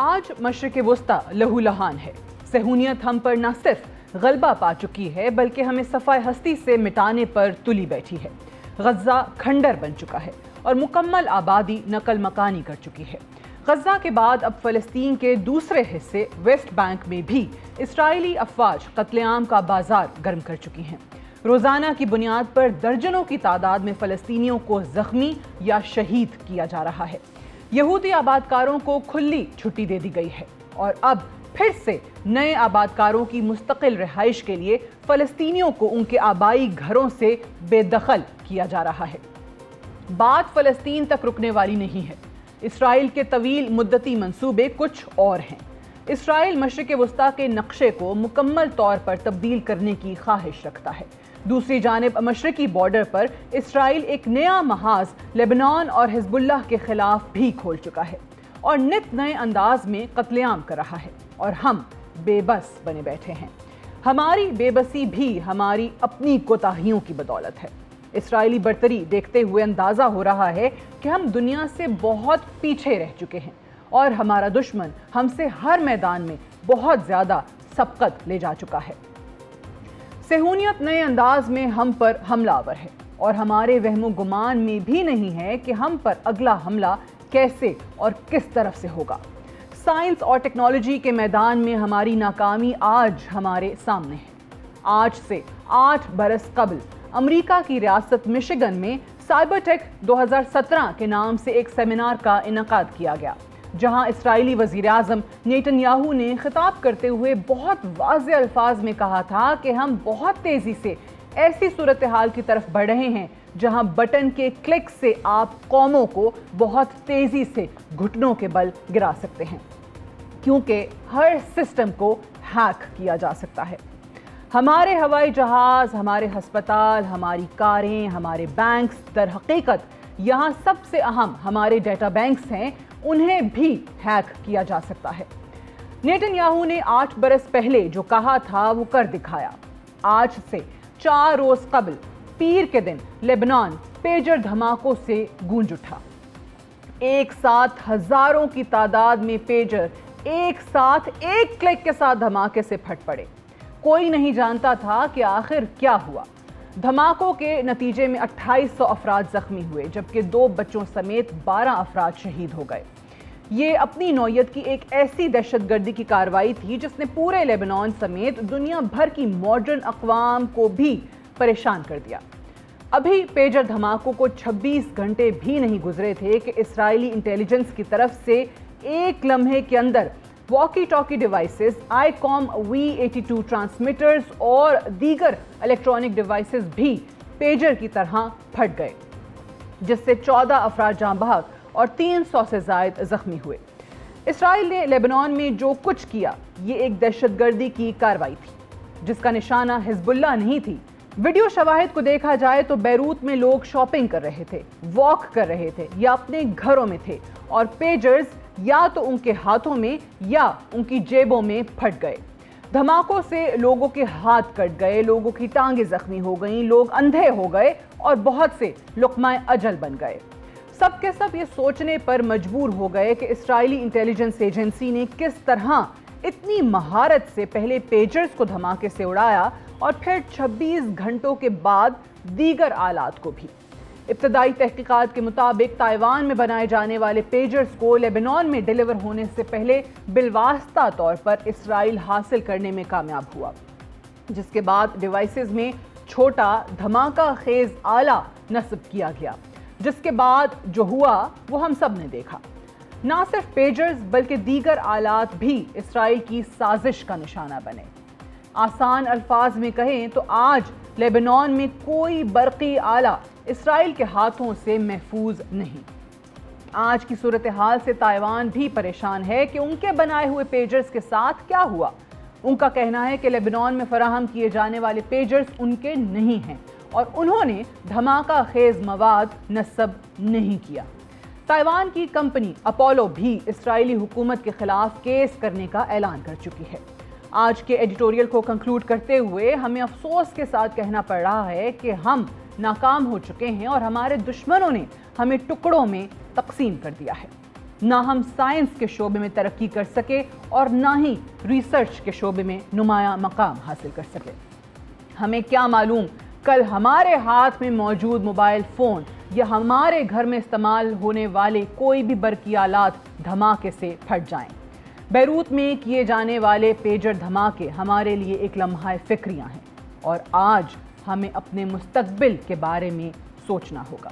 آج مشرق وسطی لہو لہان ہے۔ صہیونیت ہم پر نہ صرف غلبہ پا چکی ہے بلکہ ہمیں صفائے ہستی سے مٹانے پر تلی بیٹھی ہے۔ غزہ کھنڈر بن چکا ہے اور مکمل آبادی نقل مکانی کر چکی ہے۔ غزہ کے بعد اب فلسطین کے دوسرے حصے ویسٹ بینک میں بھی اسرائیلی افواج قتل عام کا بازار گرم کر چکی ہیں۔ روزانہ کی بنیاد پر درجنوں کی تعداد میں فلسطینیوں کو زخمی یا شہید کیا جا رہا ہے۔ یہودی آبادکاروں کو کھلی چھٹی دے دی گئی ہے اور اب پھر سے نئے آبادکاروں کی مستقل رہائش کے لیے فلسطینیوں کو ان کے آبائی گھروں سے بے دخل کیا جا رہا ہے۔ بات فلسطین تک رکنے والی نہیں ہے۔ اسرائیل کے طویل مدتی منصوبے کچھ اور ہیں۔ اسرائیل مشرق وسطی کے نقشے کو مکمل طور پر تبدیل کرنے کی خواہش رکھتا ہے۔ دوسری جانب مشرقی بارڈر پر اسرائیل ایک نیا محاذ لبنان اور حزب اللہ کے خلاف بھی کھول چکا ہے اور نت نئے انداز میں قتل عام کر رہا ہے اور ہم بے بس بنے بیٹھے ہیں۔ ہماری بے بسی بھی ہماری اپنی کوتاہیوں کی بدولت ہے۔ اسرائیلی برتری دیکھتے ہوئے اندازہ ہو رہا ہے کہ ہم دنیا سے بہت پیچھے رہ چکے ہیں اور ہمارا دشمن ہم سے ہر میدان میں بہت زیادہ سبقت لے جا چکا ہے۔ صہیونیت نئے انداز میں ہم پر حملہ آور ہے اور ہمارے وہم و گمان میں بھی نہیں ہے کہ ہم پر اگلا حملہ کیسے اور کس طرف سے ہوگا۔ سائنس اور ٹیکنالوجی کے میدان میں ہماری ناکامی آج ہمارے سامنے ہے۔ آج سے 8 برس قبل امریکہ کی ریاست مشیگن میں سائبر ٹیک 2017 کے نام سے ایک سیمینار کا انعقاد کیا گیا، جہاں اسرائیلی وزیر اعظم نیتن یاہو نے خطاب کرتے ہوئے بہت واضح الفاظ میں کہا تھا کہ ہم بہت تیزی سے ایسی صورتحال کی طرف بڑھ رہے ہیں جہاں بٹن کے کلک سے آپ قوموں کو بہت تیزی سے گھٹنوں کے بل گرا سکتے ہیں، کیونکہ ہر سسٹم کو ہیک کیا جا سکتا ہے۔ ہمارے ہوائی جہاز، ہمارے ہسپتال، ہماری کاریں، ہمارے بینکس، در حقیقت یہاں سب سے اہم ہمارے ڈیٹا بینکس ہیں، انہیں بھی ہیک کیا جا سکتا ہے۔ نیتن یاہو نے 8 برس پہلے جو کہا تھا وہ کر دکھایا۔ آج سے 4 روز قبل پیر کے دن لبنان پیجر دھماکوں سے گونج اٹھا۔ ایک ساتھ ہزاروں کی تعداد میں پیجر ایک ساتھ ایک کلک کے ساتھ دھماکے سے پھٹ پڑے۔ کوئی نہیں جانتا تھا کہ آخر کیا ہوا۔ دھماکوں کے نتیجے میں 2800 افراد زخمی ہوئے جبکہ 2 بچوں سمیت 12 افراد شہید ہو گئے۔ یہ اپنی نوعیت کی ایک ایسی دہشت گردی کی کارروائی تھی جس نے پورے لیبنان سمیت دنیا بھر کی ماڈرن اقوام کو بھی پریشان کر دیا۔ ابھی پیجر دھماکوں کو 26 گھنٹے بھی نہیں گزرے تھے کہ اسرائیلی انٹیلیجنس کی طرف سے ایک لمحے کے اندر واکی ٹاکی ڈیوائسز، آئی کام V82 ٹرانسمیٹرز اور دیگر الیکٹرانک ڈیوائسز بھی پیجر کی طرح پھٹ گئے، جس سے 14 افراد جاں بحق اور 300 سے زائد زخمی ہوئے۔ اسرائیل نے لیبنان میں جو کچھ کیا یہ ایک دہشت گردی کی کارروائی تھی جس کا نشانہ حزب اللہ نہیں تھی۔ ویڈیو شواہد کو دیکھا جائے تو بیروت میں لوگ شاپنگ کر رہے تھے، واک کر رہے تھے یا اپنے گھروں میں تھے اور پیجرز یا تو ان کے ہاتھوں میں یا ان کی جیبوں میں پھٹ گئے۔ دھماکوں سے لوگوں کے ہاتھ کٹ گئے، لوگوں کی ٹانگیں زخمی ہو گئیں، لوگ اندھے ہو گئے اور بہت سے لقمہ اجل بن گئے۔ سب کے سب یہ سوچنے پر مجبور ہو گئے کہ اسرائیلی انٹیلیجنس ایجنسی نے کس طرح اتنی مہارت سے پہلے پیجرز کو دھماکے سے اڑایا اور پھر 26 گھنٹوں کے بعد دیگر آلات کو بھی۔ ابتدائی تحقیقات کے مطابق تائیوان میں بنائے جانے والے پیجرز کو لیبنان میں ڈیلیور ہونے سے پہلے بالواسطہ طور پر اسرائیل حاصل کرنے میں کامیاب ہوا، جس کے بعد ڈیوائسز میں چھوٹا دھماکہ خیز آلہ نصب کیا گیا، جس کے بعد جو ہوا وہ ہم سب نے دیکھا۔ نہ صرف پیجرز بلکہ دیگر آلات بھی اسرائیل کی سازش کا نشانہ بنے۔ آسان الفاظ میں کہیں تو آج لیبنان میں کوئی برقی آلہ اسرائیل کے ہاتھوں سے محفوظ نہیں۔ آج کی صورتحال سے تائیوان بھی پریشان ہے کہ ان کے بنائے ہوئے پیجرز کے ساتھ کیا ہوا۔ ان کا کہنا ہے کہ لیبنان میں فراہم کیے جانے والے پیجرز ان کے نہیں ہیں اور انہوں نے دھماکہ خیز مواد نصب نہیں کیا۔ تائیوان کی کمپنی اپولو بھی اسرائیلی حکومت کے خلاف کیس کرنے کا اعلان کر چکی ہے۔ آج کے ایڈیٹوریل کو کنکلوڈ کرتے ہوئے ہمیں افسوس کے ساتھ کہنا پڑ رہا ہے کہ ہم ناکام ہو چکے ہیں اور ہمارے دشمنوں نے ہمیں ٹکڑوں میں تقسیم کر دیا ہے۔ نہ ہم سائنس کے شعبے میں ترقی کر سکے اور نہ ہی ریسرچ کے شعبے میں نمایاں مقام حاصل کر سکے۔ ہمیں کیا معلوم کل ہمارے ہاتھ میں موجود موبائل فون یا ہمارے گھر میں استعمال ہونے والے کوئی بھی برقی آلات دھماکے سے پھٹ جائیں۔ بیروت میں کیے جانے والے پیجر دھماکے ہمارے لیے ایک لمحہ فکریہ ہیں اور آج ہمیں اپنے مستقبل کے بارے میں سوچنا ہوگا۔